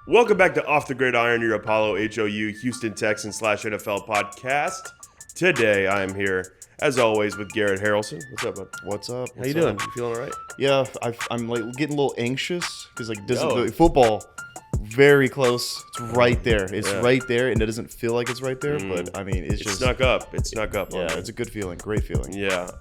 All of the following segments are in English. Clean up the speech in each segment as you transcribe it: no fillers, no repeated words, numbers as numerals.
Welcome back to Off the Gridiron, your Apollo HOU Houston Texans /NFL podcast. Today I am here, as always, with Garrett Harrelson. What's up, bud? What's up? How you doing? You feeling all right? Yeah, I'm like getting a little anxious because football, very close. It's right there. It's right there, and it doesn't feel like it's right there. But I mean, it's just snuck up. It snuck up. Yeah, it's a good feeling. Great feeling. Yeah.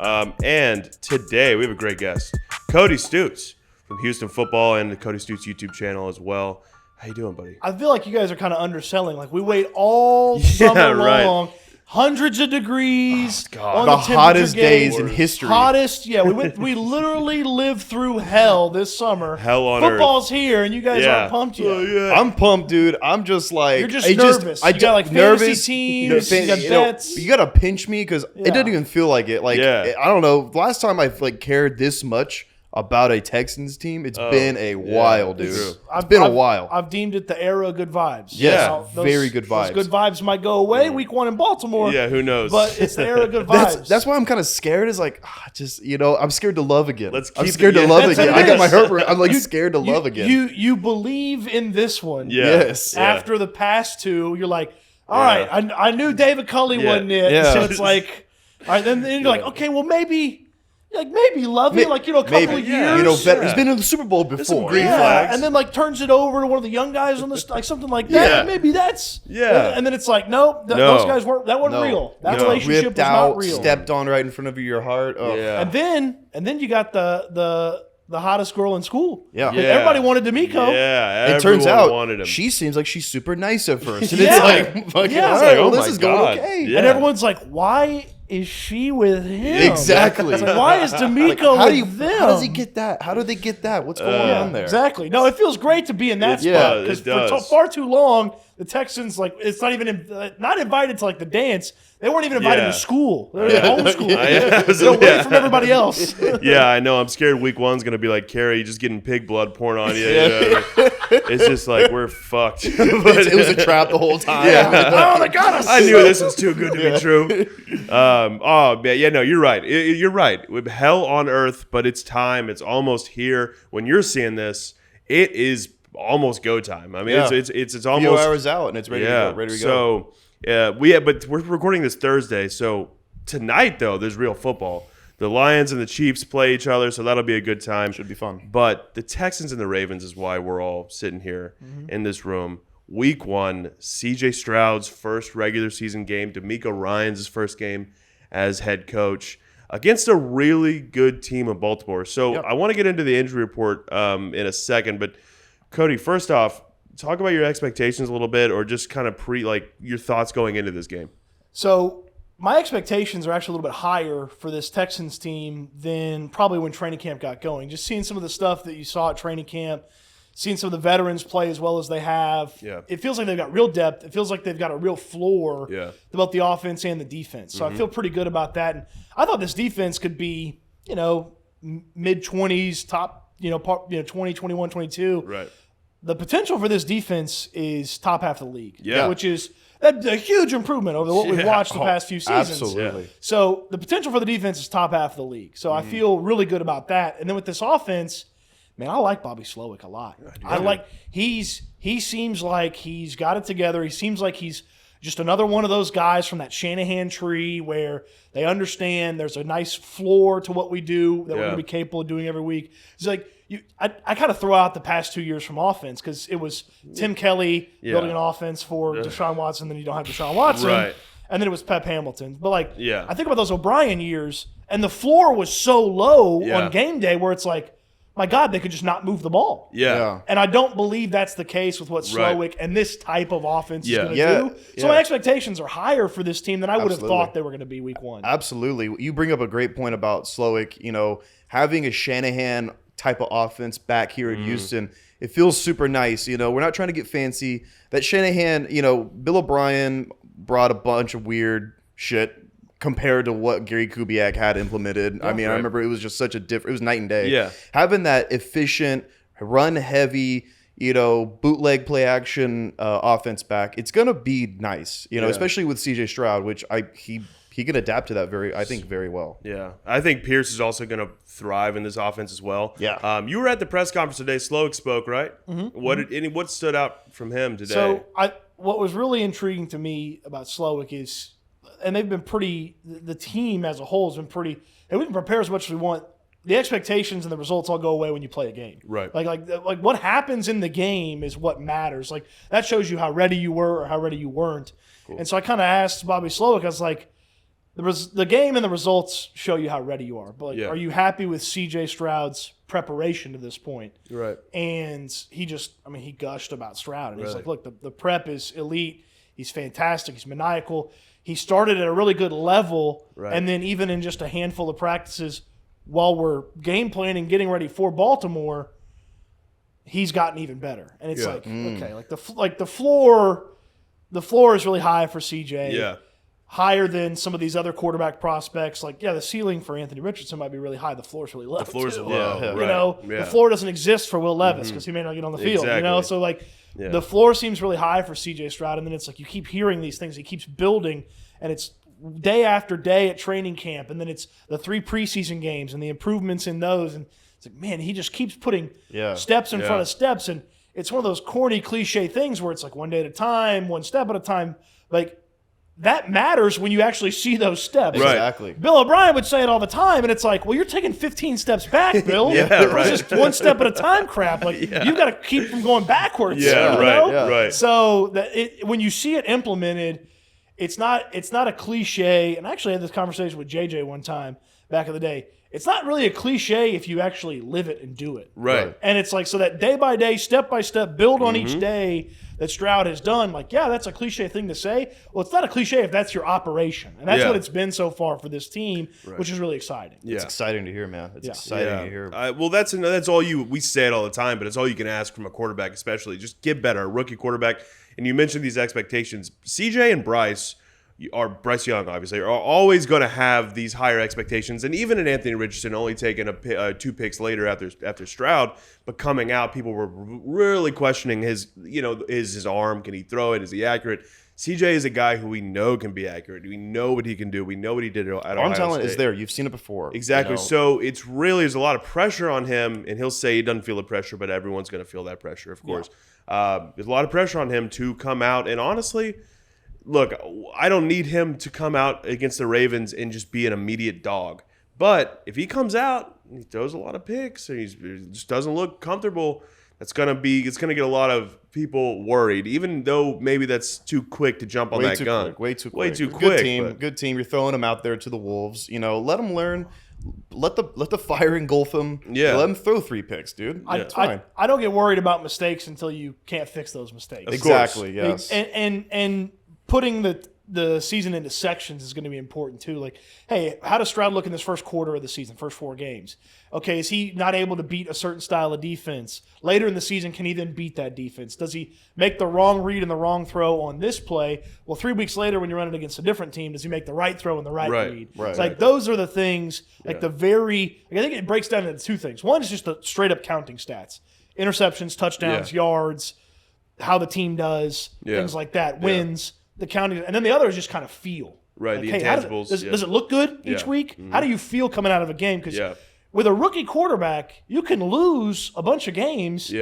And today we have a great guest, Cody Stoots from Houston Football and the Cody Stoots YouTube channel as well. How you doing, buddy? I feel like you guys are kind of underselling. Like, we wait all summer long, hundreds of degrees on the the hottest gauge. days in history. Hottest, yeah. We literally lived through hell this summer. Hell on Football's here, and you guys aren't pumped yet. I'm pumped, dude. I'm just like You're just nervous. You got, like, fantasy teams, you got bets. You gotta pinch me because it doesn't even feel like it. Like I don't know. Last time I cared this much about a Texans team, it's been a while, dude. It's been a while. I've deemed it the era of good vibes. Yeah, very good vibes. Those good vibes might go away week one in Baltimore. Yeah, who knows? But it's the era of good vibes. That's why I'm kind of scared. Is like, I'm scared to love again. I'm scared to love again. I got my heart. I'm like scared to love again. You believe in this one. Yeah. Yes. After the past two, you're like, all right, I knew David Culley wasn't it. Yeah. So it's like, all right, then you're like, okay, well, maybe love it, a couple of years. He's been in the Super Bowl before. green flags. And then turns it over to one of the young guys on this, something like that. Yeah. Maybe that's and then it's like, nope, those guys weren't. That wasn't real. That relationship ripped was out, not real. stepped on right in front of your heart. Oh. Yeah. And then you got the hottest girl in school. Yeah. Everybody wanted D'Amico. Yeah, It turns out wanted him. she seems like she's super nice at first. And Yeah. it's like, fucking, Yeah. all right, Oh well, my this is God. going okay. Yeah. And everyone's like, why is she with him? Exactly. It's like, why is D'Amico with them? How does he get that? How do they get that? What's going on there? Exactly. No, it feels great to be in that Yeah, spot it because does. for far too long, the Texans, it's not even not invited to the dance. They weren't even invited to school. They were homeschooled. They're away from everybody else. Yeah, I know. I'm scared week one's going to be like, Carrie, just getting pig blood pouring on you. It's just like, we're fucked. It was a trap the whole time. Oh, they got us. I knew this was too good to be true. No, you're right. You're right. With hell on earth, but it's time. It's almost here. When you're seeing this, it is almost go time. I mean, it's almost a few hours out and it's ready to go. So but we're recording this Thursday. So tonight, though, there's real football. The Lions and the Chiefs play each other, so that'll be a good time. Should be fun. But the Texans and the Ravens is why we're all sitting here in this room. Week one, C.J. Stroud's first regular season game, D'Amico Ryans' first game as head coach against a really good team in Baltimore. So I want to get into the injury report in a second, but Cody, first off, talk about your expectations a little bit, or just kind of your thoughts going into this game. So my expectations are actually a little bit higher for this Texans team than probably when training camp got going. Just seeing some of the stuff that you saw at training camp, seeing some of the veterans play as well as they have. Yeah. It feels like they've got real depth. It feels like they've got a real floor about the offense and the defense. So I feel pretty good about that. And I thought this defense could be, mid-20s, top, 20, 21, 22. Right. The potential for this defense is top half of the league, which is a huge improvement over what we've watched the past few seasons. Absolutely. So the potential for the defense is top half of the league. So I feel really good about that. And then with this offense, man, I like Bobby Slowick a lot. He seems like he's got it together. He seems like he's just another one of those guys from that Shanahan tree where they understand there's a nice floor to what we do that we're going to be capable of doing every week. It's like, I kind of throw out the past 2 years from offense because it was Tim Kelly building an offense for Deshaun Watson, then you don't have Deshaun Watson. Right. And then it was Pep Hamilton. But I think about those O'Brien years, and the floor was so low on game day where it's like, my God, they could just not move the ball. Yeah. And I don't believe that's the case with what Slowick and this type of offense is going to do. So my expectations are higher for this team than I would have thought they were going to be week one. Absolutely. You bring up a great point about Slowick, having a Shanahan type of offense back here in Houston. It feels super nice. We're not trying to get fancy. That Shanahan, Bill O'Brien brought a bunch of weird shit compared to what Gary Kubiak had implemented. I remember it was just such a different, it was night and day. Yeah. Having that efficient, run heavy, bootleg play action offense back, it's going to be nice, especially with CJ Stroud, which he he can adapt to that very well. Yeah, I think Pierce is also going to thrive in this offense as well. Yeah. You were at the press conference today. Slowick spoke, right? Mm-hmm. What stood out from him today? So what was really intriguing to me about Slowick is, and they've been the team as a whole has been pretty, and we can prepare as much as we want. The expectations and the results all go away when you play a game. Right. Like what happens in the game is what matters. Like that shows you how ready you were or how ready you weren't. Cool. And so I kind of asked Bobby Slowick, I was like, the game and the results show you how ready you are. But are you happy with C.J. Stroud's preparation to this point? Right. And he gushed about Stroud. And he's like, look, the prep is elite. He's fantastic. He's maniacal. He started at a really good level. Right. And then even in just a handful of practices, while we're game planning, getting ready for Baltimore, he's gotten even better. And it's okay, the floor is really high for CJ. Yeah. Higher than some of these other quarterback prospects. The ceiling for Anthony Richardson might be really high. The floor is really low. The floor is too. low. The floor doesn't exist for Will Levis because he may not get on the field. Exactly. So the floor seems really high for CJ Stroud, and then it's you keep hearing these things. He keeps building, and it's day after day at training camp, and then it's the 3 preseason games and the improvements in those, and it's man, he just keeps putting steps in front of steps, and it's one of those corny cliche things where it's one day at a time, one step at a time. That matters when you actually see those steps. Right. Exactly. Bill O'Brien would say it all the time, and it's well, you're taking 15 steps back, Bill. It's just one step at a time crap. You've got to keep from going backwards. Right. So when you see it implemented, it's not a cliche. And I actually had this conversation with JJ one time back in the day. It's not really a cliche if you actually live it and do it. Right. And it's so that day by day, step by step, build on each day that Stroud has done. That's a cliche thing to say. Well, it's not a cliche if that's your operation. And that's what it's been so far for this team, which is really exciting. Yeah. It's exciting to hear, man. It's exciting to hear. Well, that's all we say it all the time, but it's all you can ask from a quarterback, especially. Just get better, a rookie quarterback. And you mentioned these expectations. CJ and Bryce Young, obviously, are always going to have these higher expectations. And even in Anthony Richardson only taking 2 picks later after Stroud, but coming out, people were really questioning his arm. Can he throw it? Is he accurate? CJ is a guy who we know can be accurate. We know what he can do. We know what he did at Ohio State. Arm talent is there. You've seen it before. Exactly. So there's a lot of pressure on him, and he'll say he doesn't feel the pressure, but everyone's going to feel that pressure, of course. There's a lot of pressure on him to come out, and honestly, look, I don't need him to come out against the Ravens and just be an immediate dog. But if he comes out and he throws a lot of picks and he just doesn't look comfortable, it's going to get a lot of people worried, even though maybe that's too quick to jump on that gun. Way too quick. Good team. You're throwing him out there to the wolves. Let him learn. Let the fire engulf him. Yeah. Let him throw 3 picks, dude. It's fine. I don't get worried about mistakes until you can't fix those mistakes. Exactly. Yes. And putting the season into sections is going to be important too. Hey, how does Stroud look in this first quarter of the season, first 4 games? Okay, is he not able to beat a certain style of defense? Later in the season, can he then beat that defense? Does he make the wrong read and the wrong throw on this play? Well, 3 weeks later when you're running against a different team, does he make the right throw and the right read? Right. It's those are the things, I think it breaks down into 2 things. One is just the straight up counting stats. Interceptions, touchdowns, yards, how the team does, things like that, wins. The counting, and then the other is just kind of feel. Right, the intangibles. Does it look good each week? Mm-hmm. How do you feel coming out of a game? Because with a rookie quarterback, you can lose a bunch of games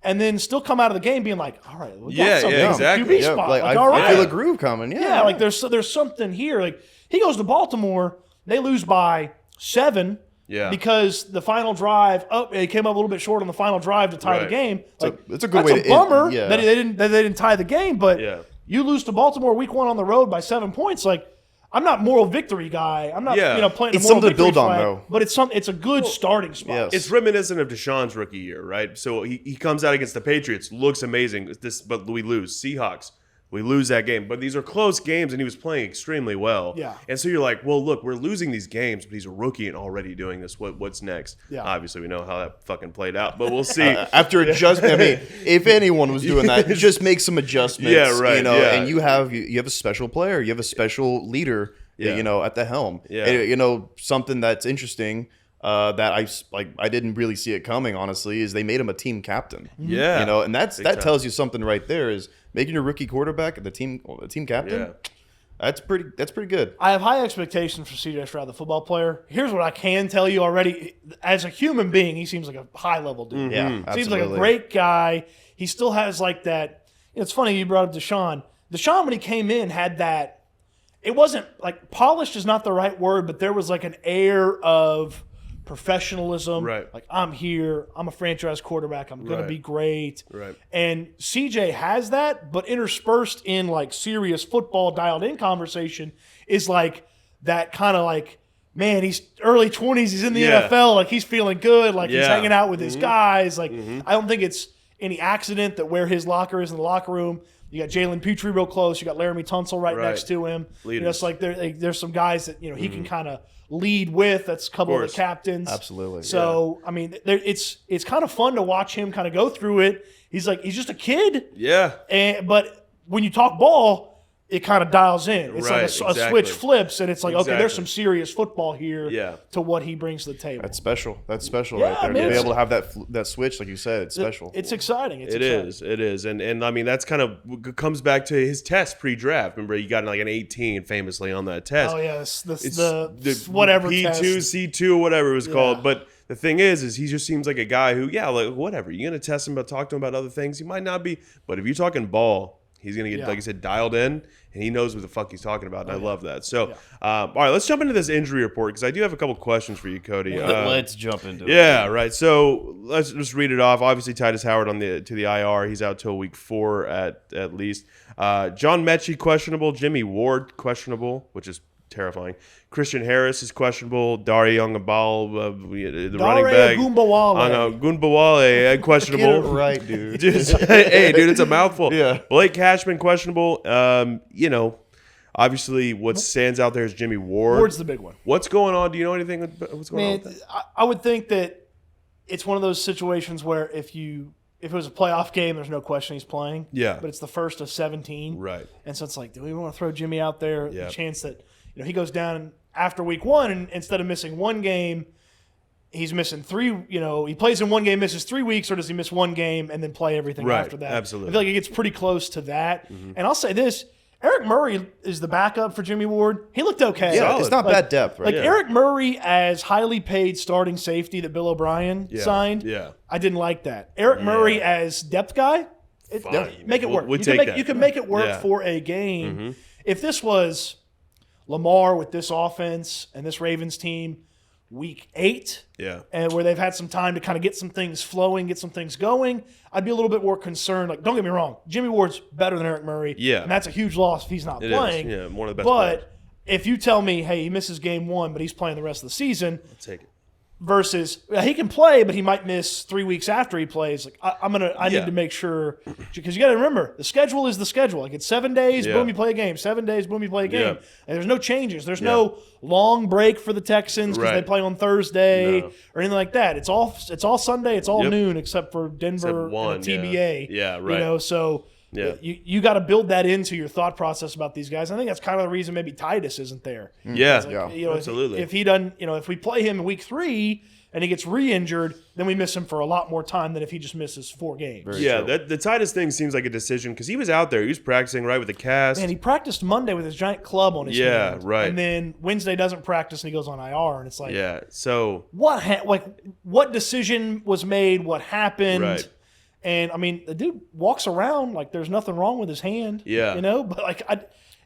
and then still come out of the game being all right, we got something. Exactly. QB spot. I feel a groove coming. Yeah, there's something here. He goes to Baltimore, they lose by 7. Yeah. Because the final drive, they came up a little bit short on the final drive to tie the game. It's a good way to It's a bummer that they didn't tie the game, but you lose to Baltimore week 1 on the road by 7 points. I'm not moral victory guy. I'm not playing. It's something to build on, though. But it's a good starting spot. Yes. It's reminiscent of Deshaun's rookie year, right? So he comes out against the Patriots, looks amazing. But we lose. Seahawks. We lose that game. But these are close games, and he was playing extremely well. Yeah. And so you're like, well, look, we're losing these games, but he's a rookie and already doing this. What's next? Yeah. Obviously, we know how that fucking played out, but we'll see. After adjustment, if anyone was doing that, just make some adjustments. Yeah, right. And you have a special player. You have a special leader, at the helm. Yeah. Something that's interesting that I didn't really see it coming, honestly, is they made him a team captain. Yeah. And that tells you something right there is making your rookie quarterback the team captain. That's pretty good. I have high expectations for CJ Stroud, the football player. Here's what I can tell you already. As a human being, he seems like a high-level dude. Yeah, Seems absolutely. like a great guy. He still has like that. It's funny you brought up Deshaun. Deshaun, when he came in, had that. It wasn't like polished is not the right word, but there was like an air of professionalism. Right. Like, I'm here. I'm a franchise quarterback. I'm going to be great. Right. And CJ has that, but interspersed in like serious football dialed in conversation is like that kind of like, man, he's early 20s. He's in the NFL. Like, he's feeling good. Like, he's hanging out with his guys. Like, I don't think it's any accident that where his locker is in the locker room. You got Jalen Petrie real close. You got Laramie Tunsil right next to him. You know, it's like there's some guys that he can kind of lead with. That's a couple of the captains. Absolutely. So I mean, it's kind of fun to watch him kind of go through it. He's just a kid. Yeah. But when you talk ball, it kind of dials in. It's like a switch flips, and it's like, okay, there's some serious football here to what he brings to the table. That's special. That's special right there. To be able to have that switch, like you said, it's special. It's exciting. It is. And I mean, that's kind of comes back to his test pre-draft. Remember, he got like an 18 famously on that test. Oh, yeah. The whatever P2, test. C2, whatever it was called. But the thing is he just seems like a guy who, like, whatever. You're going to test him, but talk to him about other things. He might not be. But if you're talking ball, he's going to get, like you said, dialed in, and he knows what the fuck he's talking about, and I love that. So, all right, let's jump into this injury report, because I do have a couple questions for you, Cody. Let's jump into it. Yeah, right. So let's just read it off. Obviously, Titus Howard to the IR. He's out till week 4 at least. John Mechie, questionable. Jimmy Ward, questionable, which is terrifying. Christian Harris is questionable. Dare Youngabal, the running back. Gunbawale, questionable. Get it right, dude. Hey, dude, it's a mouthful. Yeah. Blake Cashman, questionable. Obviously, what stands out there is Jimmy Ward. Ward's the big one. What's going on? Do you know anything? What's going on with that? I would think that it's one of those situations where if it was a playoff game, there's no question he's playing. Yeah. But it's the first of 17. Right. And so it's like, do we want to throw Jimmy out there? Yeah. The chance that he goes down after week 1, and instead of missing one game, he's missing 3. He plays in one game, misses 3 weeks, or does he miss one game and then play everything after that? Absolutely. I feel like it gets pretty close to that. And I'll say this. Eric Murray is the backup for Jimmy Ward. He looked okay. Yeah, it's not bad depth, right? Eric Murray as highly paid starting safety that Bill O'Brien signed. Yeah. I didn't like that. Eric Murray as depth guy, make it work. You can make it work for a game. If this was Lamar with this offense and this Ravens team, week 8, and where they've had some time to kind of get some things flowing, get some things going, I'd be a little bit more concerned. Like, don't get me wrong, Jimmy Ward's better than Eric Murray, and that's a huge loss if he's not playing. Yeah, one of the best But players. if you tell me, hey, he misses game 1, but he's playing the rest of the season, I'll take it. versus he can play, but he might miss 3 weeks after he plays. Like, I need to make sure, because you got to remember the schedule is the schedule. Like, it's 7 days, boom, you play a game. 7 days, boom, you play a game. And there's no changes. There's no long break for the Texans because they play on Thursday or anything like that. It's all Sunday. It's all noon except for Denver and the TBA. Yeah, right. So. Yeah. You got to build that into your thought process about these guys. I think that's kind of the reason maybe Titus isn't there. Absolutely. If he doesn't, if we play him in week 3 and he gets re-injured, then we miss him for a lot more time than if he just misses 4 games. The Titus thing seems like a decision because he was out there. He was practicing right with the cast. And he practiced Monday with his giant club on his hand. Right. And then Wednesday doesn't practice and he goes on IR. And it's like, so what decision was made? What happened? Right. And I mean, the dude walks around like there's nothing wrong with his hand. But like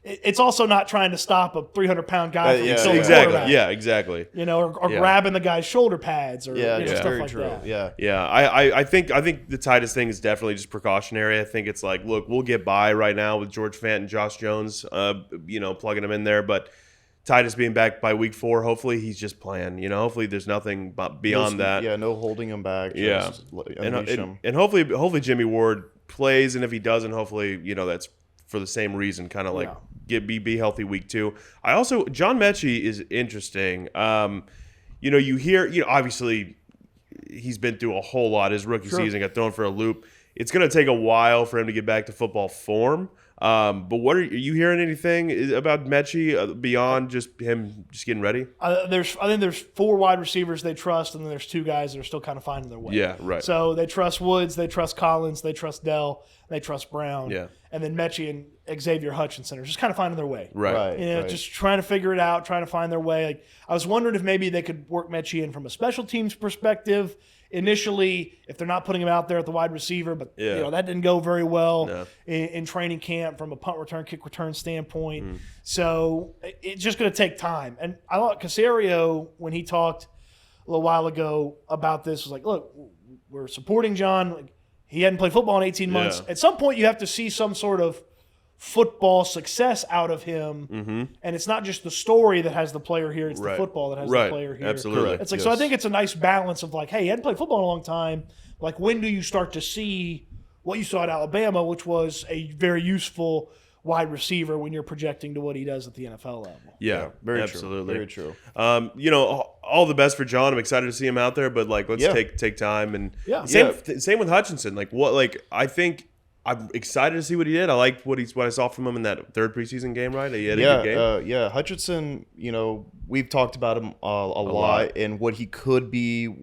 it's also not trying to stop a 300-pound guy from killing a quarterback. Yeah, exactly. Or grabbing the guy's shoulder pads or stuff like that. I think the Titus thing is definitely just precautionary. I think it's like, look, we'll get by right now with George Fant and Josh Jones, plugging them in there, but Titus being back by week 4, hopefully he's just playing. Hopefully there's nothing beyond that. Yeah, no holding him back. Just unleash him. And hopefully Jimmy Ward plays, and if he doesn't, hopefully that's for the same reason, kind of like be healthy week 2. John Mechie is interesting. You hear obviously he's been through a whole lot. His rookie season got thrown for a loop. It's going to take a while for him to get back to football form. But what are you hearing anything about Mechie beyond just him just getting ready? I think there's 4 wide receivers they trust, and then there's 2 guys that are still kind of finding their way. Yeah, right. So they trust Woods, they trust Collins, they trust Dell. They trust Brown. Yeah. And then Mechie and Xavier Hutchinson are just kind of finding their way. Right. Just trying to figure it out, trying to find their way. Like, I was wondering if maybe they could work Mechie in from a special teams perspective initially, if they're not putting him out there at the wide receiver, but that didn't go very well in training camp from a punt return, kick return standpoint. So it's just going to take time. And I thought Caserio, when he talked a little while ago about this, was like, look, we're supporting John. Like, he hadn't played football in 18 months. At some point, you have to see some sort of football success out of him, and it's not just the story that has the player here; it's the football that has the player here. Absolutely, it's like so. I think it's a nice balance of like, hey, he hadn't played football in a long time. Like, when do you start to see what you saw at Alabama, which was a very useful wide receiver when you're projecting to what he does at the NFL level? Yeah, very absolutely, very true. All the best for John. I'm excited to see him out there, but like, let's take time and same with Hutchinson. I think. I'm excited to see what he did. I liked what I saw from him in that third preseason game, right? He had a good game. Hutchinson, we've talked about him a lot and what he could be,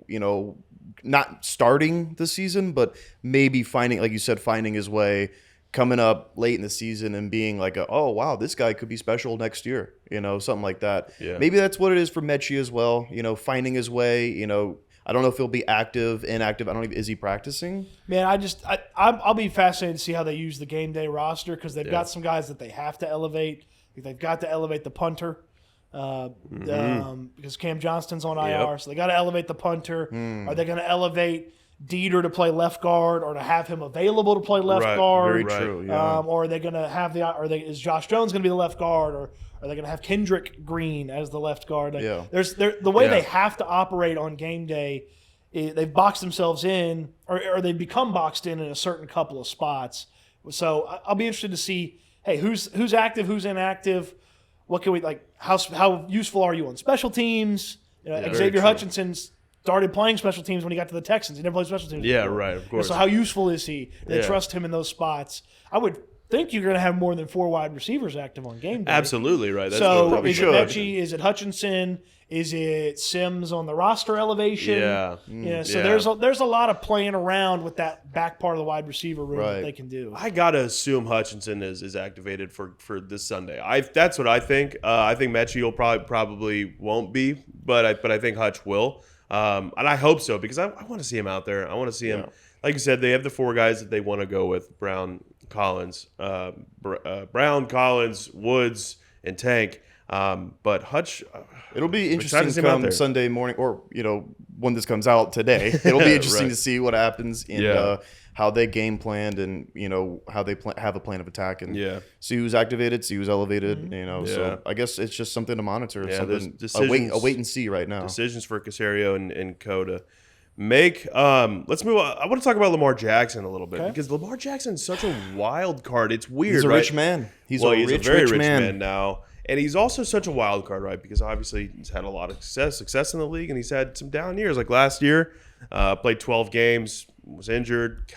not starting the season, but maybe finding, like you said, finding his way coming up late in the season and being like, oh, wow, this guy could be special next year, something like that. Yeah. Maybe that's what it is for Mechie as well, finding his way, I don't know if he'll be active, inactive. I don't know. Is he practicing? Man, I'll be fascinated to see how they use the game day roster because they've got some guys that they have to elevate. They've got to elevate the punter because Cam Johnston's on IR, so they got to elevate the punter. Are they going to elevate Dieter to play left guard or to have him available to play left guard? Very true. Yeah. Or are they going to have is Josh Jones going to be the left guard, or are they going to have Kendrick Green as the left guard? The way they have to operate on game day, they've boxed themselves in, or they've become boxed in a certain couple of spots. So I'll be interested to see, hey, who's active, who's inactive. What can we how useful are you on special teams? Xavier Hutchinson started playing special teams when he got to the Texans. He never played special teams before. Right, of course. So how useful is he? They trust him in those spots. I would think you're going to have more than 4 wide receivers active on game day. Absolutely, right. That's so is it Mechie? Is it Hutchinson? Is it Sims on the roster elevation? There's a lot of playing around with that back part of the wide receiver room that they can do. I gotta assume Hutchinson is activated for this Sunday. That's what I think. I think Mechie will probably won't be, but I think Hutch will. And I hope so because I want to see him out there. I want to see him. Like you said, they have the 4 guys that they want to go with: Brown, Collins, Woods, and Tank. But Hutch, it'll be interesting to come Sunday morning, or when this comes out today. It'll be interesting to see what happens and how they game planned, and how they have a plan of attack, and see who's activated, see who's elevated. So I guess it's just something to monitor. A wait and see right now. Decisions for Caserio and Coda. Let's move on. I want to talk about Lamar Jackson a little bit because Lamar Jackson's such a wild card. It's weird. He's a rich man. He's a very rich man now. And he's also such a wild card, right? Because obviously he's had a lot of success in the league, and he's had some down years. Like last year, played 12 games, was injured,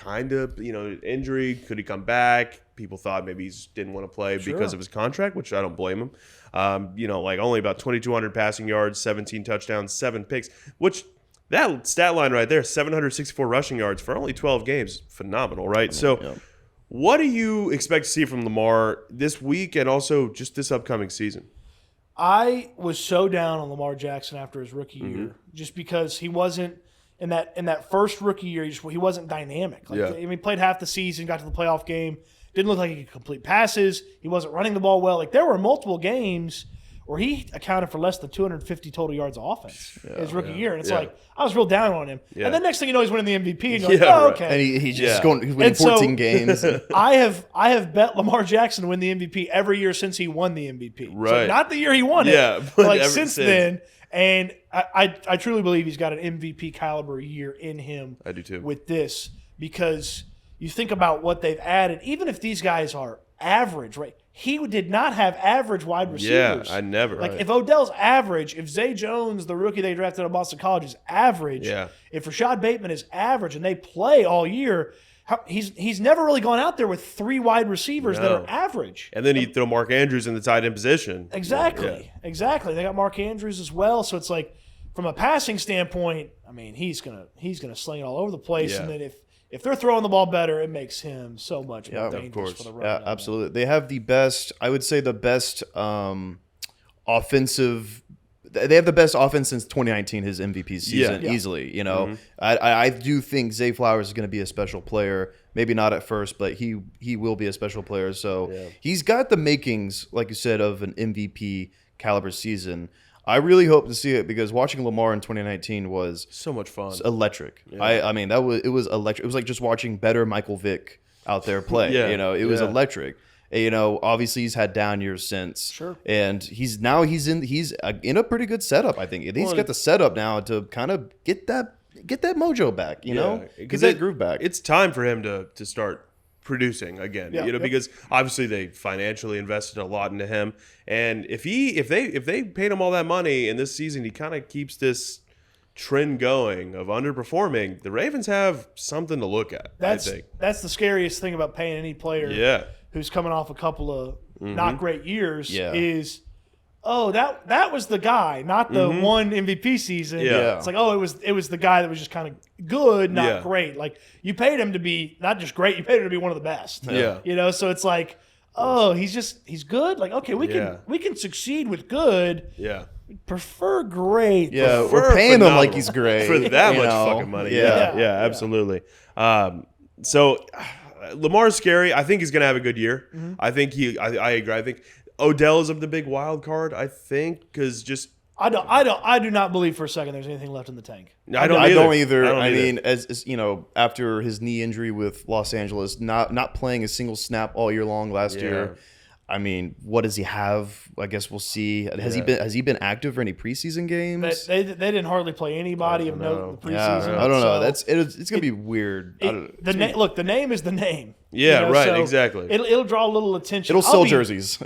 injury. Could he come back? People thought maybe he didn't want to play because of his contract, which I don't blame him. Only about 2,200 passing yards, 17 touchdowns, 7 picks, which that stat line right there, 764 rushing yards for only 12 games, phenomenal, right? What do you expect to see from Lamar this week and also just this upcoming season? I was so down on Lamar Jackson after his rookie year, just because he wasn't in that first rookie year. He wasn't dynamic. He played half the season, got to the playoff game, didn't look like he could complete passes. He wasn't running the ball well. There were multiple games where he accounted for less than 250 total yards of offense his rookie year. And it's I was real down on him. Yeah. And then next thing you know, he's winning the MVP. And you're okay. And he's just he's winning 14 games. I have bet Lamar Jackson to win the MVP every year since he won the MVP. Right. So not the year he won it, but since then. And I truly believe he's got an MVP caliber year in him. I do too. With this, because you think about what they've added, even if these guys are average, right? He did not have average wide receivers. Yeah, I never. If Odell's average, if Zay Jones, the rookie they drafted at Boston College, is average, if Rashad Bateman is average and they play all year, he's never really gone out there with 3 wide receivers that are average. And then you throw Mark Andrews in the tight end position. Exactly. They got Mark Andrews as well. So it's from a passing standpoint, he's gonna sling it all over the place. And then if they're throwing the ball better, it makes him so much more dangerous for the run. Yeah, absolutely. They have the best, I would say the best offensive. They have the best offense since 2019, his MVP season, easily. You know, I do think Zay Flowers is going to be a special player. Maybe not at first, but he will be a special player. So he's got the makings, like you said, of an MVP caliber season. I really hope to see it because watching Lamar in 2019 was so much fun, electric. Yeah. I mean, it was electric. It was like just watching better Michael Vick out there play. You know, it was electric. You know, obviously he's had down years since, and he's in a pretty good setup. I think he's got the setup now to kind of get that mojo back. You know, get that groove back. It's time for him to start producing again. You know, because obviously they financially invested a lot into him, and if they paid him all that money in this season, he kind of keeps this trend going of underperforming. The Ravens have something to look at. I think that's the scariest thing about paying any player. Yeah. Who's coming off a couple of not great years is, that was the guy, not the one MVP season. Yeah. It's like, it was the guy that was just kind of good, not great. Like you paid him to be not just great, you paid him to be one of the best. Yeah. You know, so it's like, he's good. Like, okay, we can succeed with good. Yeah. Prefer great. Yeah, we're paying him like he's great for that much fucking money. Yeah, absolutely. So Lamar's scary. I think he's going to have a good year. I think I agree. I think Odell is the big wild card. I think because just I do not believe for a second there's anything left in the tank. I don't either. I mean, as you know, after his knee injury with Los Angeles, not playing a single snap all year long last year. I mean, what does he have? I guess we'll see. Has he been active for any preseason games? They didn't hardly play anybody of note in the preseason. I don't know. It's gonna be weird. The name is the name. Yeah, you know, right. Exactly. It'll draw a little attention. It'll sell jerseys.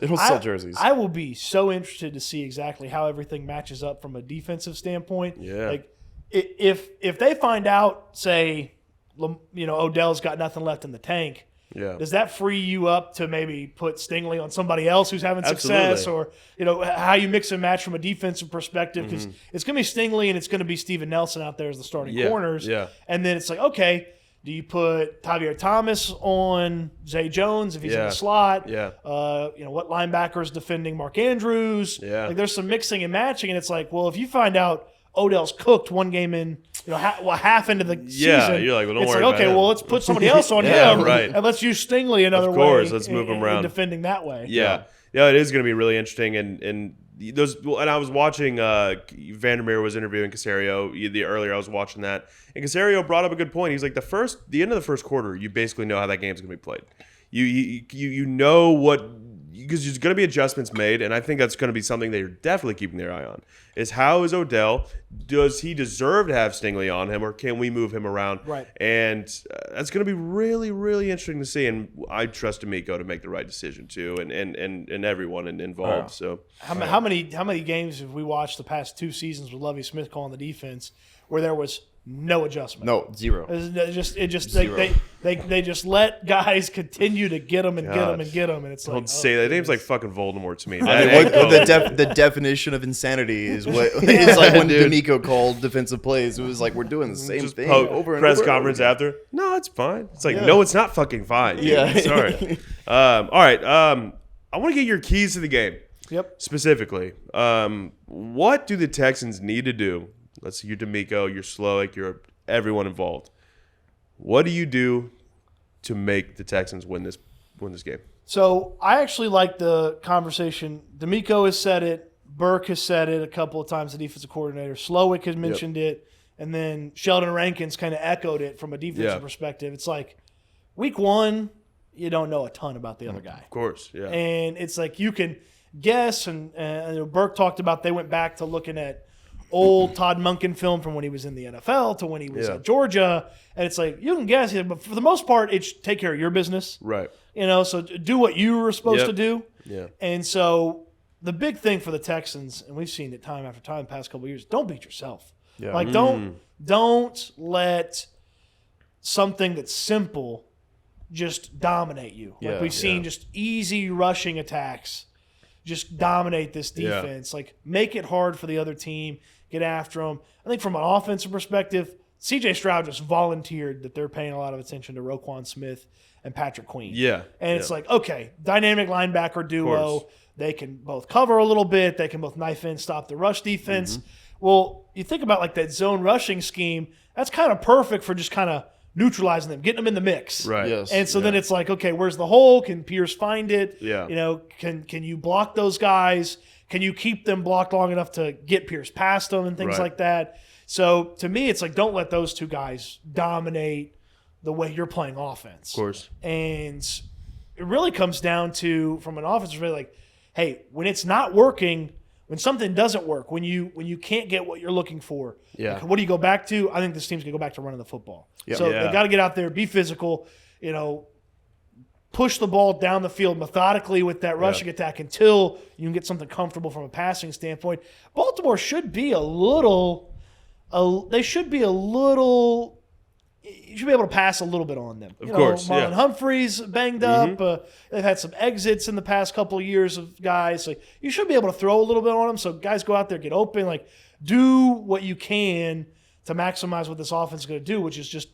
I will be so interested to see exactly how everything matches up from a defensive standpoint. Yeah. Like if they find out, say, Odell's got nothing left in the tank. Yeah. Does that free you up to maybe put Stingley on somebody else who's having success, or how you mix and match from a defensive perspective? Because it's going to be Stingley and it's going to be Steven Nelson out there as the starting corners. Yeah. And then it's like, okay, do you put Javier Thomas on Zay Jones if he's in the slot? Yeah. What linebacker is defending Mark Andrews? Yeah. Like there's some mixing and matching, and it's like, well, if you find out Odell's cooked one game in, half into the season. You're like, well, don't it's worry like, okay, about well, let's put somebody else on him, right. and let's use Stingley another way. Of course, let's move him around. Defending that way. Yeah, it is going to be really interesting. And I was watching Vandermeer was interviewing Caserio earlier. I was watching that, and Caserio brought up a good point. He's like, the end of the first quarter, you basically know how that game's going to be played. You know what. Because there's going to be adjustments made, and I think that's going to be something they're definitely keeping their eye on, is how is Odell? Does he deserve to have Stingley on him, or can we move him around? Right. And that's going to be really, really interesting to see, and I trust D'Amico to make the right decision, too, and everyone involved. So How many games have we watched the past 2 seasons with Lovie Smith calling the defense where there was no adjustment? No, zero. They just let guys continue to get them and get them and get them, and it's like, don't say that. Name's like fucking Voldemort to me. The definition of insanity is what it's like when D'Amico called defensive plays. It was like we're doing the same thing over and press over. Conference after. No, it's fine. It's like no, it's not fucking fine. Dude. Yeah, sorry. All right. I want to get your keys to the game. Yep. Specifically, what do the Texans need to do? Let's see, you're D'Amico, you're Slowick, you're everyone involved. What do you do to make the Texans win this game? So I actually like the conversation. D'Amico has said it. Burke has said it a couple of times, the defensive coordinator. Slowick has mentioned it. And then Sheldon Rankins kind of echoed it from a defensive perspective. It's like week 1, you don't know a ton about the other guy. Of course, yeah. And it's like you can guess. And Burke talked about they went back to looking at old Todd Monken film from when he was in the NFL to when he was at Georgia. And it's like, you can guess it, but for the most part, it's take care of your business. Right. So do what you were supposed to do. Yeah. And so the big thing for the Texans, and we've seen it time after time the past couple of years, don't beat yourself. Yeah. Like, don't let something that's simple just dominate you. Like we've seen just easy rushing attacks just dominate this defense. Like, make it hard for the other team. Get after them. I think from an offensive perspective, C.J. Stroud just volunteered that they're paying a lot of attention to Roquan Smith and Patrick Queen. Yeah. And it's like, okay, dynamic linebacker duo. course. They can both cover a little bit. They can both knife in, stop the rush defense. Well, you think about like that zone rushing scheme. That's kind of perfect for just kind of neutralizing them, getting them in the mix. Right. Yes. And so then it's like, okay, where's the hole? Can Pierce find it? Yeah. Can you block those guys? Can you keep them blocked long enough to get Pierce past them and things Right. like that? So to me, it's like, don't let those two guys dominate the way you're playing offense. Of course. And it really comes down to, from an offense, really like, hey, when it's not working, when something doesn't work, when you can't get what you're looking for, like, what do you go back to? I think this team's going to go back to running the football. Yeah. So Yeah. they got to get out there, be physical, push the ball down the field methodically with that rushing attack until you can get something comfortable from a passing standpoint. Baltimore should be a little you should be able to pass a little bit on them. Of course, Marlon yeah. Humphrey's banged up. They've had some exits in the past couple of years of guys. Like, you should be able to throw a little bit on them. So guys go out there, get open, like do what you can to maximize what this offense is going to do, which is just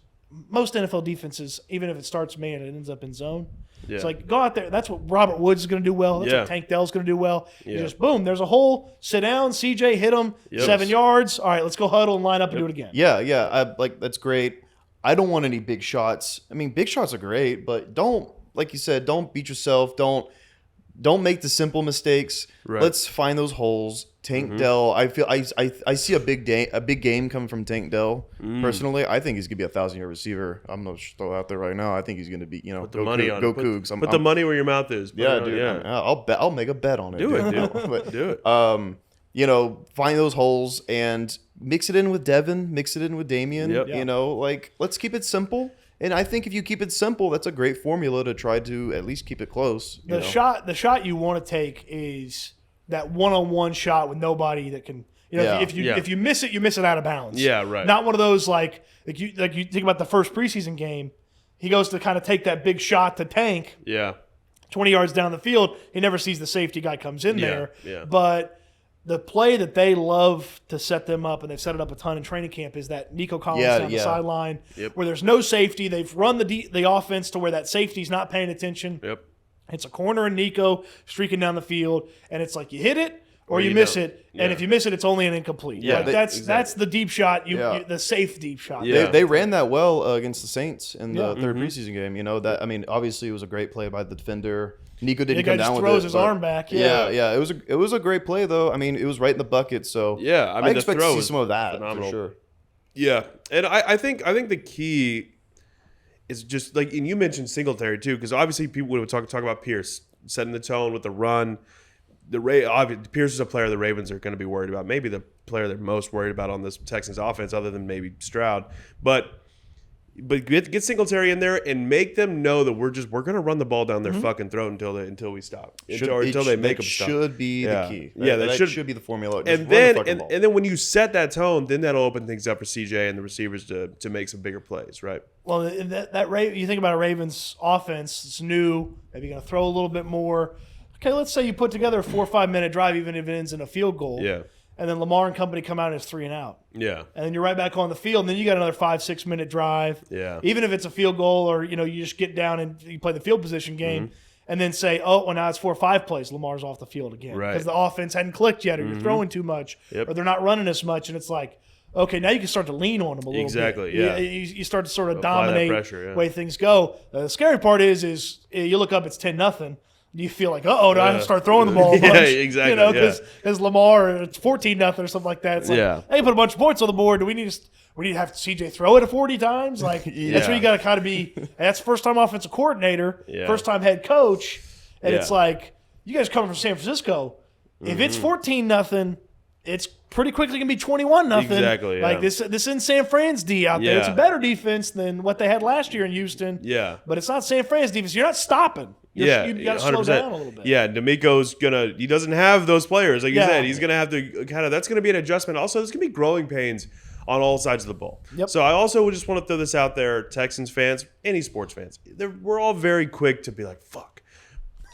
most NFL defenses, even if it starts man, it ends up in zone. Yeah. It's like, go out there. That's what Robert Woods is going to do well. That's what Tank Dell's going to do well. You Yeah. just, boom, there's a hole. Sit down, CJ, hit him, 7 yards. All right, let's go huddle and line up and do it again. Yeah. That's great. I don't want any big shots. I mean, big shots are great, but don't, like you said, don't beat yourself. Don't make the simple mistakes. Right. Let's find those holes. Tank Dell, I feel I see a big game coming from Tank Dell. Personally, I think he's gonna be a 1,000-yard receiver. I'm gonna throw out there right now. I think he's gonna be, Put the money on it. Cougs. Put the money where your mouth is. Yeah, dude. I'll make a bet on it. Do it, dude. But, Do it. find those holes and mix it in with Devin, mix it in with Damian. Yep. Let's keep it simple. And I think if you keep it simple, that's a great formula to try to at least keep it close. The shot you want to take is that one-on-one shot with nobody that can. If you miss it, you miss it out of bounds. Yeah, right. Not one of those like you think about the first preseason game. He goes to kind of take that big shot to Tank. Yeah. 20 yards down the field, he never sees the safety guy comes in there. Yeah. But the play that they love to set them up, and they've set it up a ton in training camp, is that Nico Collins down the sideline where there's no safety. They've run the offense to where that safety's not paying attention. Yep. It's a corner and Nico streaking down the field, and it's like you hit it or you miss it, and if you miss it, it's only an incomplete. Yeah, that's the deep shot, the safe deep shot. Yeah. They ran that well against the Saints in the third preseason game. Obviously it was a great play by the defender. Nico didn't come down with it. Throws his arm back. Yeah. It was a great play though. I mean, it was right in the bucket. So Yeah, I expect the throw to see was some of that phenomenal. for sure. Yeah, and I think the key is just like, and you mentioned Singletary too, because obviously people would talk about Pierce setting the tone with the run. Pierce is a player the Ravens are going to be worried about. Maybe the player they're most worried about on this Texans offense, other than maybe Stroud. But get Singletary in there and make them know that we're going to run the ball down their fucking throat until we stop, until they make them stop. Should be the key. That should be the formula. Just And run then the fucking ball. and then when you set that tone, then that'll open things up for CJ and the receivers to make some bigger plays, right? Well, you think about a Ravens offense, it's new, maybe going to throw a little bit more. Okay, let's say you put together a 4 or 5 minute drive, even if it ends in a field goal. Yeah. And then Lamar and company come out and it's 3 and out. Yeah. And then you're right back on the field, and then you got another 5-6 minute drive. Yeah. Even if it's a field goal, or you just get down and you play the field position game, and then say, oh, well, now it's 4 or 5 plays. Lamar's off the field again Right. because the offense hadn't clicked yet, or you're throwing too much, or they're not running as much, and it's like, okay, now you can start to lean on them a little bit. Exactly, yeah. You start to sort of Apply that dominate pressure, the way things go. The scary part is you look up, it's 10-0. You feel like, do I start throwing the ball a bunch? Yeah, exactly. Because Lamar, it's 14-0 or something like that. It's like, Yeah. hey, put a bunch of points on the board. Do we need to have CJ throw it 40 times? Like that's where you got to kind of be. That's first time offensive coordinator, first time head coach, and it's like you guys coming from San Francisco. If it's 14-0, it's pretty quickly gonna be 21-0. Exactly. Yeah. Like this in San Fran's D out there. It's a better defense than what they had last year in Houston. Yeah. But it's not San Fran's defense. You're not stopping. You got to slow down a little bit. Yeah, D'Amico's he doesn't have those players. Like you said, he's going to have to that's going to be an adjustment. Also, there's going to be growing pains on all sides of the ball. Yep. So I also just want to throw this out there, Texans fans, any sports fans. We're all very quick to be like, fuck,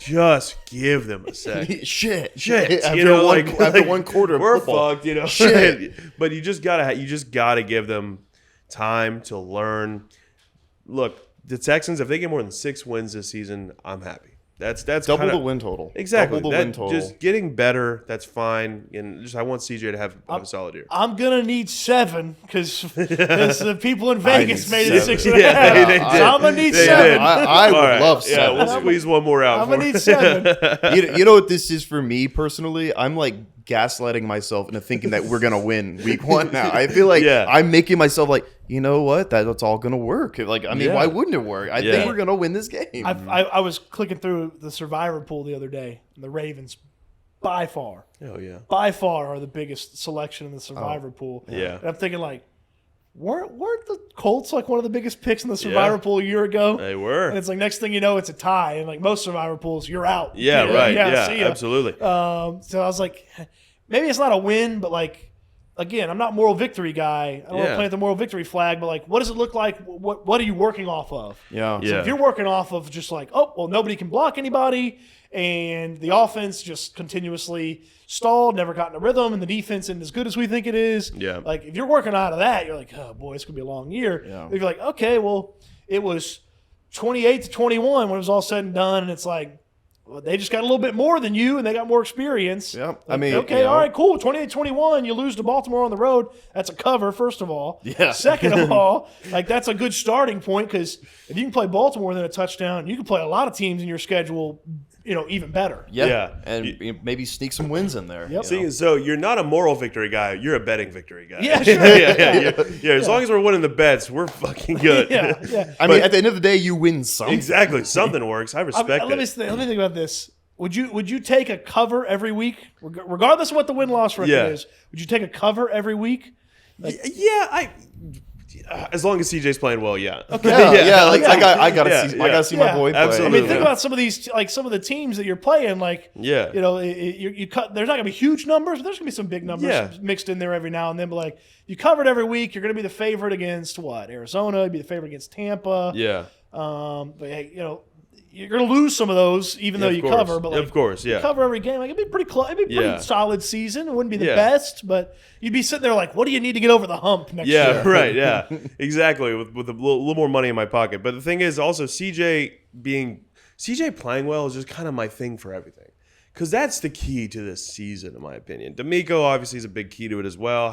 just give them a second. Shit. After one quarter of we're football. fucked, Shit. But you just gotta give them time to learn. Look, the Texans, if they get more than 6 wins this season, I'm happy. That's double the win total. Exactly. Double the win total. Just getting better, that's fine. And just I want CJ to have a solid year. I'm going to need 7 because the people in Vegas made it 6.5. Yeah, they did. So I'm going to need 7. I would love 7. Yeah, we'll squeeze one more out. I'm going to need 7. You know what this is for me personally? I'm like gaslighting myself into thinking that we're gonna win week 1 now. I feel like I'm making myself like, you know what? That's all gonna work. Like, I mean, why wouldn't it work? I think we're gonna win this game. I was clicking through the Survivor pool the other day, and the Ravens, by far, are the biggest selection in the Survivor pool. Yeah, and I'm thinking like, weren't the Colts like one of the biggest picks in the Survivor pool a year ago? They were. And it's like next thing you know, it's a tie, and like most Survivor pools, you're out. Yeah, right. Yeah, see ya. Absolutely. So I was like, maybe it's not a win, but like, again, I'm not a moral victory guy. I don't want to plant the moral victory flag, but like, what does it look like? What are you working off of? Yeah. So if you're working off of just like, oh, well, nobody can block anybody, and the offense just continuously stalled, never got in a rhythm, and the defense isn't as good as we think it is. Yeah. Like, if you're working out of that, you're like, oh, boy, it's going to be a long year. Yeah. If you're like, okay, well, it was 28-21 when it was all said and done, and it's like, well, they just got a little bit more than you, and they got more experience. Yeah, Like, I mean, okay, all right, cool. 28-21, you lose to Baltimore on the road. That's a cover, first of all. Yeah. Second of all, like that's a good starting point because if you can play Baltimore within a touchdown, you can play a lot of teams in your schedule, even better. Yeah. And maybe sneak some wins in there. Yep. See, so you're not a moral victory guy. You're a betting victory guy. Yeah, sure. yeah. As long as we're winning the bets, we're fucking good. Yeah. I mean, at the end of the day, you win something. Exactly. Something works. I respect it. Let me think about this. Would you take a cover every week, regardless of what the win-loss record is? Would you take a cover every week? As long as CJ's playing well, yeah. Okay. I gotta see my boy play. Absolutely. I mean, think about some of these, like some of the teams that you're playing. Like, Yeah. you cut. There's not gonna be huge numbers, but there's gonna be some big numbers mixed in there every now and then. But like, you covered every week, you're gonna be the favorite against what? Arizona. You'd be the favorite against Tampa. Yeah. But hey, you're going to lose some of those, even though you cover. But like, of course, yeah. You cover every game. Like, it'd be pretty close. It'd be a pretty solid season. It wouldn't be the Yeah. best, but you'd be sitting there like, what do you need to get over the hump next year? Yeah, right. Yeah, exactly. With a little more money in my pocket. But the thing is, also CJ playing well is just kind of my thing for everything, because that's the key to this season, in my opinion. D'Amico obviously is a big key to it as well.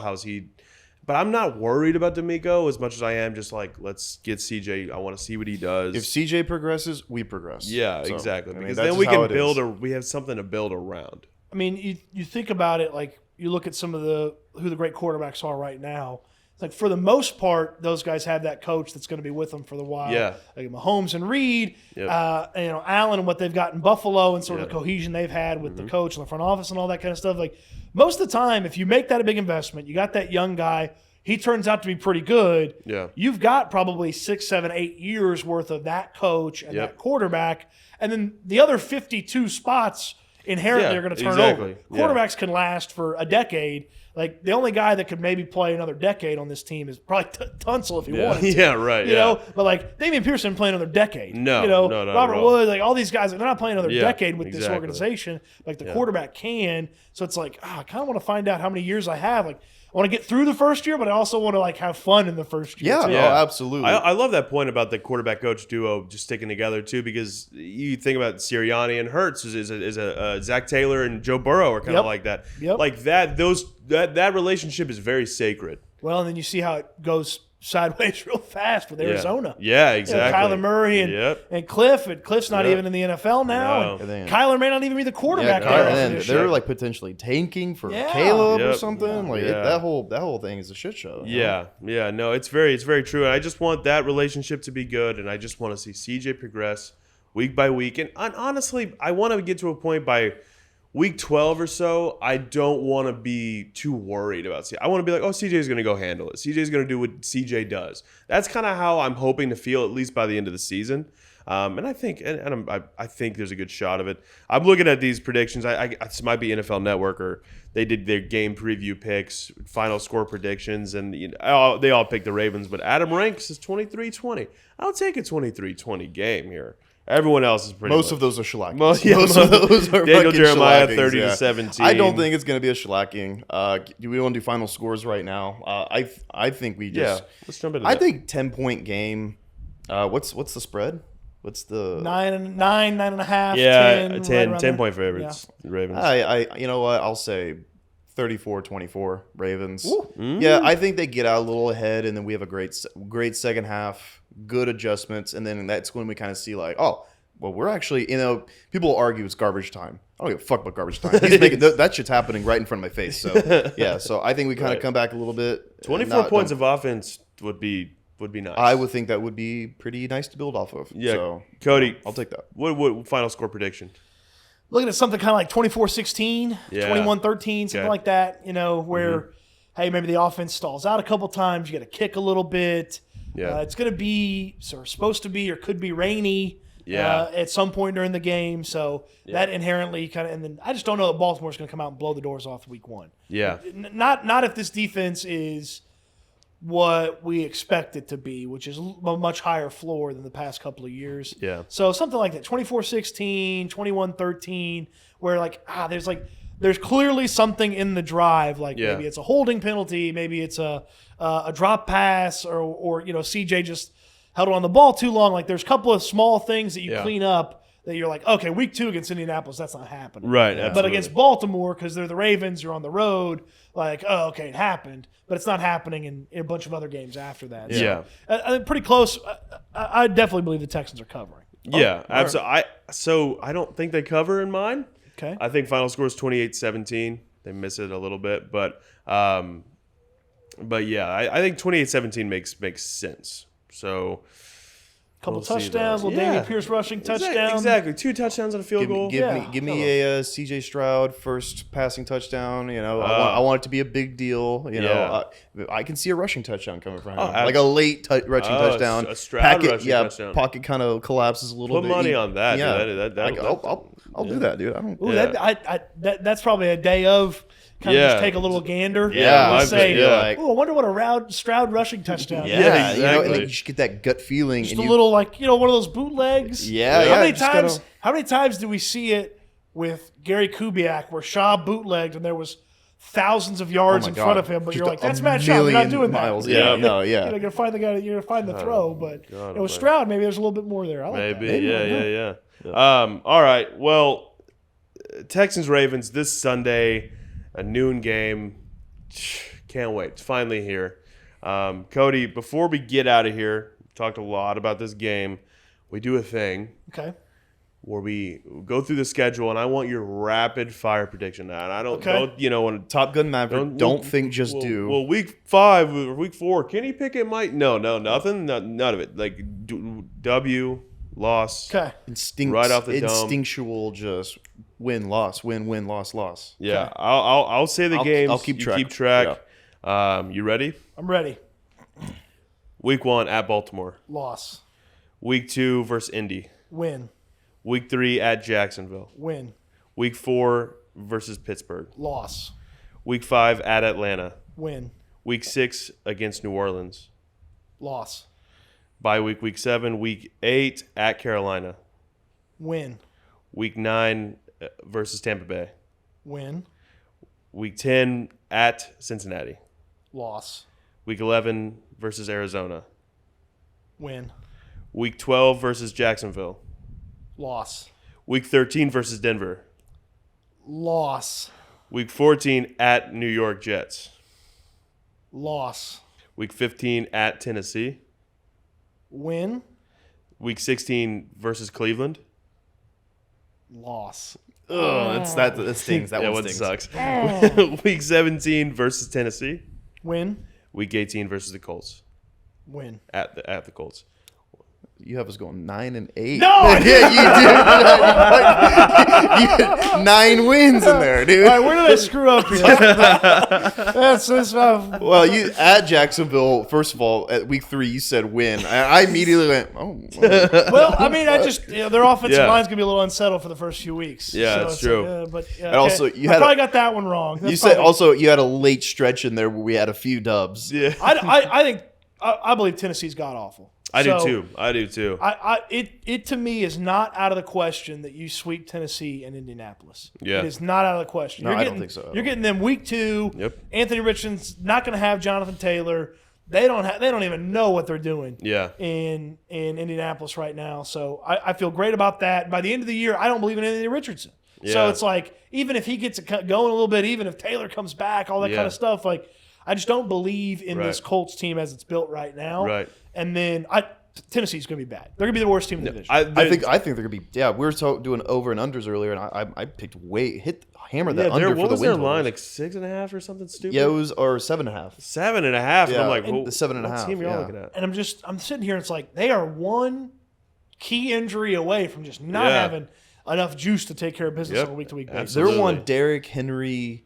But I'm not worried about D'Amico as much as I am just like, let's get CJ. I want to see what he does. If CJ progresses, we progress. Yeah, So, exactly. I mean, Because that's then we just how can it is. we have something to build around. I mean, you think about it, like you look at some of who the great quarterbacks are right now. It's like for the most part, those guys have that coach that's going to be with them for the while. Yeah. Like Mahomes and Reed, Yep. Allen and what they've got in Buffalo and sort of Yep. the cohesion they've had with the coach and the front office and all that kind of stuff. Like most of the time, if you make that a big investment, you got that young guy. He turns out to be pretty good. Yeah. You've got probably 6, 7, 8 years worth of that coach and that quarterback. And then the other 52 spots inherently are going to turn over. Yeah. Quarterbacks can last for a decade. Like the only guy that could maybe play another decade on this team is probably Tunsil if he wanted to. Yeah, right. You know, but like Damian Pearson playing another decade. No, no, not Robert at all. Wood, like all these guys, they're not playing another Yeah, decade with this exactly. organization. Like the quarterback can. So it's like, I kind of want to find out how many years I have. Like I want to get through the first year, but I also want to like have fun in the first year. Yeah, too. no, absolutely. I love that point about the quarterback coach duo just sticking together too, because you think about Sirianni and Hurts is a Zach Taylor and Joe Burrow are kind of like that. Yep. Like that relationship is very sacred. Well, and then you see how it goes sideways real fast with Arizona. Yeah, exactly. Kyler Murray and Cliff. And Cliff's not even in the NFL now. No. And then- Kyler may not even be the quarterback. Yeah, there and this they're year. like potentially tanking for Yeah. Caleb or Yep. something. Like Yeah. that whole thing is a shit show. you know? Yeah. No, it's very true. And I just want that relationship to be good, and I just want to see CJ progress week by week. And honestly, I want to get to a point by week 12 or so. I don't want to be too worried about CJ. I want to be like, oh, CJ's going to go handle it. CJ's going to do what CJ does. That's kind of how I'm hoping to feel, at least by the end of the season. And I think, I think there's a good shot of it. I'm looking at these predictions. This might be NFL Network, or they did their game preview picks, final score predictions, and they all picked the Ravens. But Adam Ranks is 23-20. I'll take a 23-20 game here. Everyone else is pretty Most much. of those are shellacking. Most of those are Daniel fucking Jeremiah, shellackings, 30-17. I don't think it's going to be a shellacking. Do we want to do final scores right now? I think we just. Yeah, let's jump into I that. think 10-point game. What's the spread? What's the 9.5. Yeah, 10, 10 right around point there. favorites. Ravens. I you know what? I'll say 34-24 Ravens. Yeah, I think they get out a little ahead, and then we have a great second half, good adjustments, and then that's when we kind of see like, oh, well, we're actually, people will argue it's garbage time. I don't give a fuck about garbage time. He's making that shit's happening right in front of my face. So yeah, so I think we kind of come back a little bit. 24 points of offense would be nice. I would think that would be pretty nice to build off of. Yeah, so, Cody, I'll take that. What final score prediction? Looking at something kind of like 24-16, Yeah. 21-13, something Okay. like that, where, hey, maybe the offense stalls out a couple times. You got to kick a little bit. Yeah. It's going to be, or supposed to be, or could be rainy at some point during the game. So that inherently kind of, and then I just don't know that Baltimore's going to come out and blow the doors off week one. Yeah. Not if this defense is what we expect it to be, which is a much higher floor than the past couple of years. Yeah. So something like that, 24-16, 21-13, where there's clearly something in the drive, maybe it's a holding penalty, maybe it's a drop pass, or CJ just held on the ball too long. Like there's a couple of small things that you clean up that you're like, okay, week 2 against Indianapolis, that's not happening. Right. But Absolutely. against Baltimore, because they're the Ravens, you're on the road, like, oh, okay, it happened. But it's not happening in a bunch of other games after that. Yeah. So, pretty close. I definitely believe the Texans are covering. Yeah, absolutely. So I don't think they cover in mine. Okay. I think final score is 28-17. They miss it a little bit, but yeah, I think 28-17 makes sense. So Couple we'll see, touchdowns, though. little Yeah. Damian Pierce rushing touchdown. Exactly. 2 touchdowns and a field goal. Give me a CJ Stroud first passing touchdown. I want it to be a big deal. I can see a rushing touchdown coming from him, like a late rushing touchdown. A Stroud rushing touchdown. Pocket kind of collapses a little Put bit. money on that. Yeah, Dude. I'll do that, dude. I don't. Ooh, Yeah. that's probably a day of kind of Yeah. just take a little gander. Yeah, Let's I say, bet, I wonder what a Stroud rushing touchdown. Yeah, Yeah, and exactly. then you just get that gut feeling. Just and a little one of those bootlegs. Yeah, How yeah, many just times? gotta- How many times do we see it with Gary Kubiak where Shaw bootlegged and there was thousands of yards Oh my in front God. of him, but Just you're like, a that's Matt Shaw. You're not million doing miles. that. Yeah, no, You're yeah. gonna find the guy. You're gonna find the throw, but God, with Stroud, maybe there's a little bit more there. I like Maybe. that. Yeah. All right. Well, Texans Ravens this Sunday, a noon game. Can't wait. It's finally here. Cody, before we get out of here, we talked a lot about this game. We do a thing Okay. where we go through the schedule, and I want your rapid fire prediction. And I don't, Okay. want to Top Gun Maverick. Don't think, just do. Well, week 5 or week 4, Kenny Pickett might. No, nothing. None of it. Like W, loss. Okay. Right off the dome. Instinctual, just win, loss, win, loss. Yeah, Okay. I'll say the games. I'll keep You track. Keep track. You ready? I'm ready. Week 1 at Baltimore. Loss. Week 2 versus Indy. Win. Week 3 at Jacksonville. Win. Week 4 versus Pittsburgh. Loss. Week 5 at Atlanta. Win. Week 6 against New Orleans. Loss. Bye week 7. Week 8 at Carolina. Win. Week 9 versus Tampa Bay. Win. Week 10 at Cincinnati. Loss. Week 11 versus Arizona. Win. Week 12 versus Jacksonville. Loss. Week 13 versus Denver. Loss. Week 14 at New York Jets. Loss. Week 15 at Tennessee. Win. Week 16 versus Cleveland. Loss. Ugh, that stings. That Yeah, one one stings. sucks. Week 17 versus Tennessee. Win. Week 18 versus the Colts. Win. At the Colts. You have us going 9-8. No, I yeah, you do. 9 wins in there, dude. All right, where did I screw up here? That's Well, you at Jacksonville. First of all, at week 3, you said win. I immediately went, oh. well, I mean, I just their offensive Yeah. line's gonna be a little unsettled for the first few weeks. Yeah, that's it's true. Like, but And also, you I had probably got that one wrong. That's You said probably- also you had a late stretch in there where we had a few dubs. Yeah. I think I believe Tennessee's god awful. I do too. It to me is not out of the question that you sweep Tennessee and Indianapolis. Yeah. It is not out of the question. No, I don't think so. You're getting them week 2. Yep. Anthony Richardson's not going to have Jonathan Taylor. They don't even know what they're doing. Yeah. In Indianapolis right now. So I feel great about that. By the end of the year, I don't believe in Anthony Richardson. Yeah. So it's like, even if he gets it going a little bit, even if Taylor comes back, all that kind of stuff, like, I just don't believe in this Colts team as it's built right now. Right. And then Tennessee's going to be bad. They're going to be the worst team in the division. I think they're going to be. Yeah, we were doing over and unders earlier, and I picked hammered that under for the win. What was their line? Like 6.5 or something stupid? Yeah, it was, or 7.5. 7.5. Yeah, and I'm like, well, the 7.5. what team y'all looking at? And I'm sitting here and it's like they are one key injury away from just not having enough juice to take care of business on a week-to-week basis. They're one Derrick Henry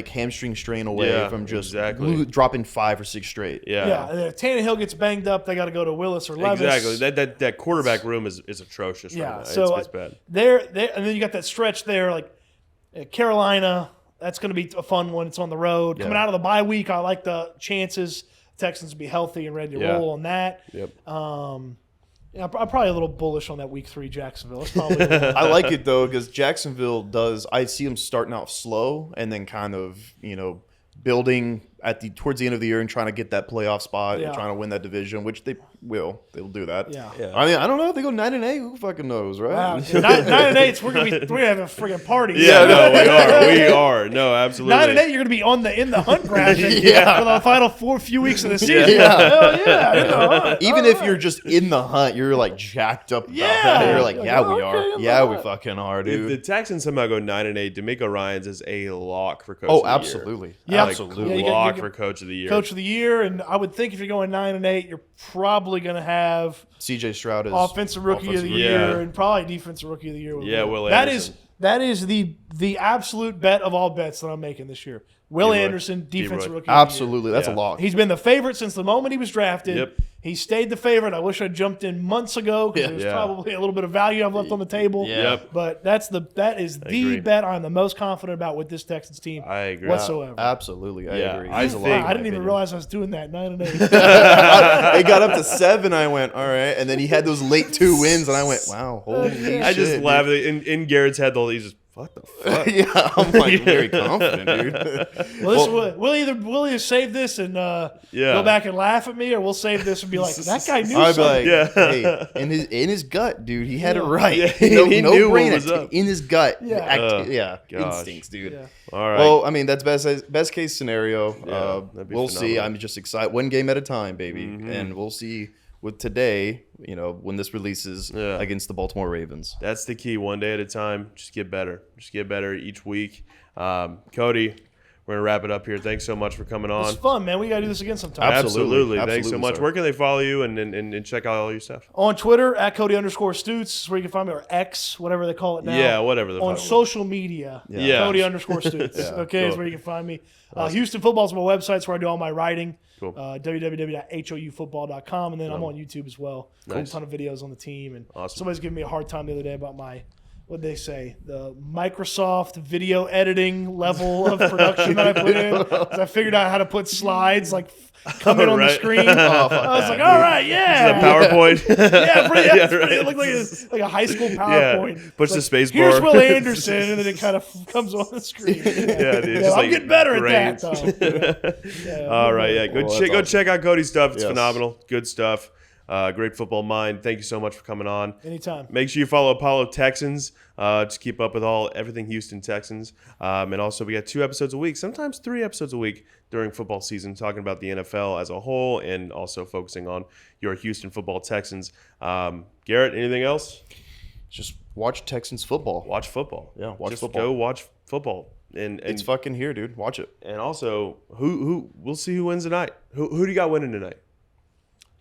hamstring strain away from just dropping 5 or 6 straight. Yeah. And if Tannehill gets banged up, they got to go to Willis or Levis. Exactly. That quarterback room is atrocious. Yeah. Right now. So it's bad. And then you got that stretch there, like Carolina. That's going to be a fun one. It's on the road. Coming out of the bye week, I like the chances Texans to be healthy and ready to roll on that. Yep. I'm probably a little bullish on that week 3 Jacksonville. That's probably I like it though because Jacksonville I see them starting out slow and then kind of building towards the end of the year and trying to get that playoff spot and trying to win that division, which they will. They'll do that. Yeah. I mean, I don't know if they go 9-8. Who fucking knows, right? Wow. 9-8. We're gonna have a friggin' party. Yeah, no, we are. No, absolutely. 9-8. You're gonna be in the hunt bracket for the final few weeks of the season. Yeah. Hell yeah. In the hunt. Even if you're just in the hunt, you're like jacked up about that. You're like, we are. Yeah, we fucking are, dude. If the Texans somehow go 9-8, DeMeco Ryans is a lock for coach. Oh, of the absolutely. Year. Yeah, absolutely. Lock for coach of the year. Coach of the year, and I would think if you're going 9-8, you're probably going to have CJ Stroud is offensive rookie of the year and probably defensive rookie of the year. Will Anderson. Anderson. That is the absolute bet of all bets that I'm making this year. Will Anderson, defensive rookie of the year. Absolutely, that's a lock. He's been the favorite since the moment he was drafted. Yep. He stayed the favorite. I wish I'd jumped in months ago because there's probably a little bit of value I've left on the table. Yep. But that is the bet I'm the most confident about with this Texans team. I agree. Whatsoever. Absolutely, I agree. I didn't even realize I was doing that 9-8. It got up to 7. I went, all right, and then he had those late 2 wins, and I went, wow, holy shit. I just laughed. In Garrett's head, he's just, what the fuck? Yeah, I'm like very confident, dude. We'll either save this and go back and laugh at me, or we'll save this and be like, that guy knew I'd something. be like, hey, in his gut, dude, he had it right. Yeah, he knew brain what was up. in his gut. Yeah. Instincts, dude. Yeah. All right. Well, I mean, that's best case scenario. that'd be We'll phenomenal. see. I'm just excited. One game at a time, baby, and we'll see with today. When this releases against the Baltimore Ravens. That's the key. One day at a time. Just get better. Just get better each week. Cody, we're going to wrap it up here. Thanks so much for coming on. It's fun, man. We got to do this again sometime. Absolutely. Thanks so much. Sir. Where can they follow you and check out all your stuff? On Twitter, at Cody_Stoots, where you can find me, or X, whatever they call it now. Yeah, whatever. On social media, Cody_Stoots. Okay, is where you can find me. Houston Football is my website. It's where I do all my writing. Cool. www.houfootball.com, and then I'm on YouTube as well. Nice. A ton of videos on the team, and Awesome. somebody's giving me a hard time the other day about my, what'd they say, the Microsoft video editing level of production that I put in. 'Cause I figured out how to put slides coming on the screen. I was like, all right, yeah. PowerPoint. It looked like a high school PowerPoint. Yeah. Push the space bar. Here's Will Anderson, and then it kind of comes on the screen. Yeah, dude. I'm getting better at that, though. All right, yeah. Go check out Cody's stuff. It's Yes. phenomenal. Good stuff. Great football mind. Thank you so much for coming on. Anytime. Make sure you follow Apollo Texans to keep up with everything Houston Texans. And also, we got 2 episodes a week, sometimes 3 episodes a week during football season, talking about the NFL as a whole and also focusing on your Houston football Texans. Garrett, anything else? Just watch Texans football. Watch football. Yeah, watch Just football. Go watch football. And It's fucking here, dude. Watch it. And also, who we'll see who wins tonight. Who do you got winning tonight?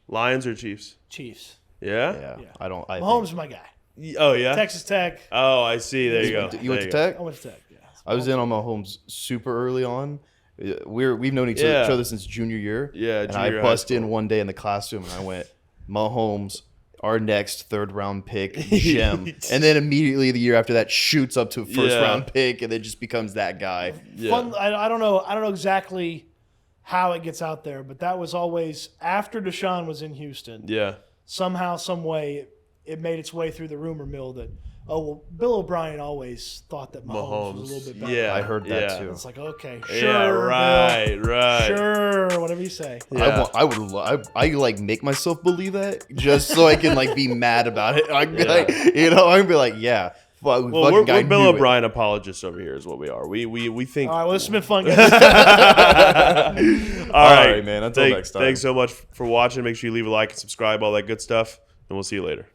Lions or Chiefs? Chiefs. Yeah? Yeah. Mahomes is my guy. Oh, yeah? Texas Tech. Oh, I see. There you go. You went to Tech? I went to Tech, yeah. I was in on Mahomes super early on. We've known each other since junior year. Yeah, and junior I high bust in school. one day in the classroom and I went, Mahomes, our next 3rd round pick, gem. And then immediately the year after that shoots up to a 1st round pick and then just becomes that guy. Yeah. Fun. I don't know exactly how it gets out there, but that was always after Deshaun was in Houston. Yeah. Somehow, some way, it made its way through the rumor mill that, Bill O'Brien always thought that Mahomes was a little bit better. Yeah, I heard that too. It's like, okay, sure, Yeah, right, Bill, right. sure, whatever you say. Yeah. I like make myself believe that just so I can like be mad about it. I'm like, I'm gonna be like, yeah. Well, we're Bill O'Brien apologists over here, is what we are. We think. All right, well, this has been fun, guys. All right, man. Until next time. Thanks so much for watching. Make sure you leave a like and subscribe, all that good stuff, and we'll see you later.